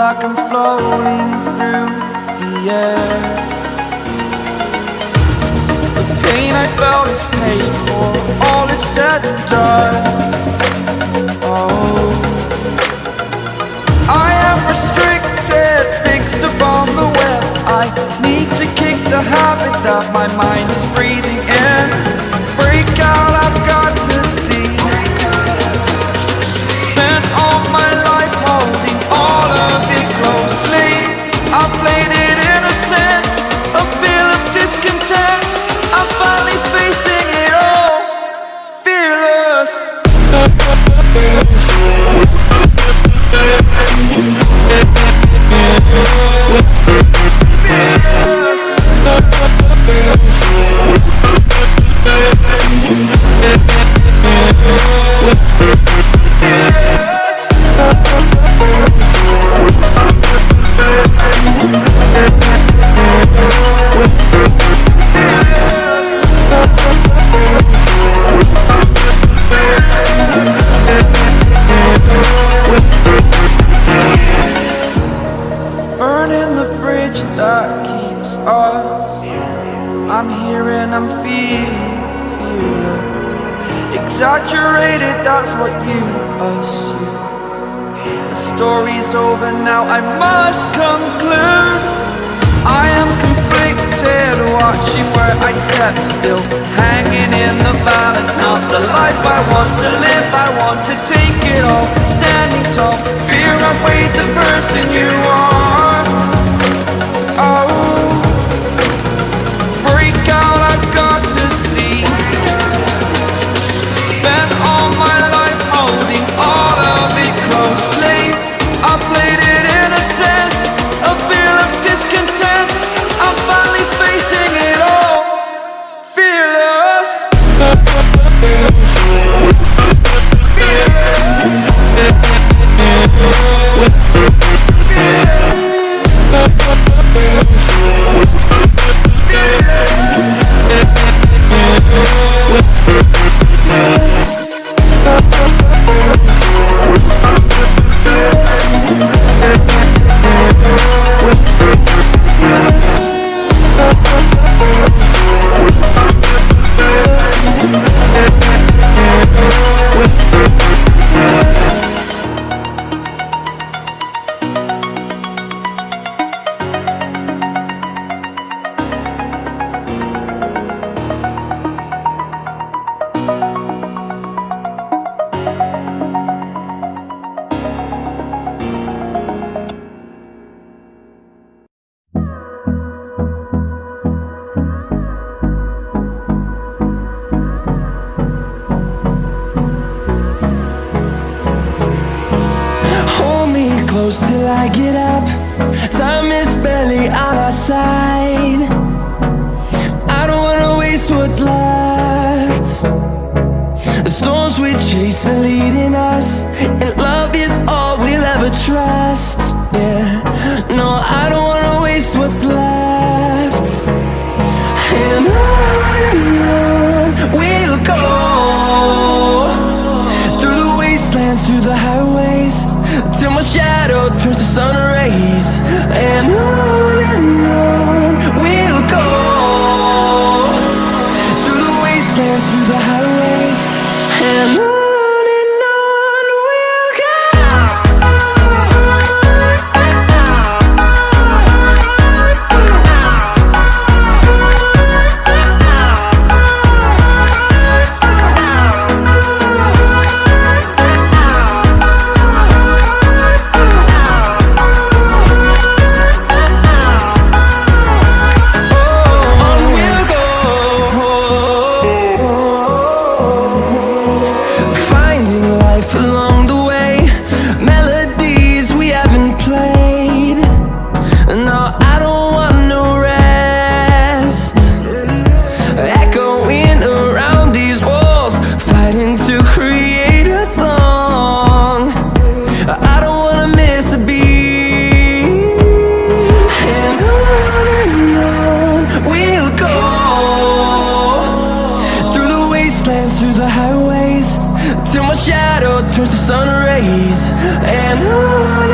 like I'm floating through the air. The pain I felt is paid for, all is said and done. Oh, I am restricted, fixed upon the web. I need to kick the habit that my mind is breathing in. Break out, I've got to see. Spent all my life holding all of it closely. I played it innocent, a feel of discontent. I'm finally facing it all, fearless. Burning the bridge that keeps us. I'm here and I'm feeling fearless. Exaggerated, that's what you assume. The story's over now, I must conclude. I am conflicted, watching where I step still, hanging in the balance. Not the life I want to live, I want to take it all. Standing tall, fear I've weighed the person you are. Oh, break out, I've got to see. Spent all my life holding all of it closely. I played it innocent, a feel of discontent. I'm finally facing it all, fearless. Close till I get up. Time is barely on our side. I don't wanna waste what's left. The storms we chase are leading us, and love is all we'll ever trust. Yeah, no, I don't wanna waste what's left. And on we'll go, through the wastelands, through the highways, till my shadow turns to sun rays. And on we'll go, through the wastelands, through the highways. And on we'll go. Till my shadow turns to sun rays. And on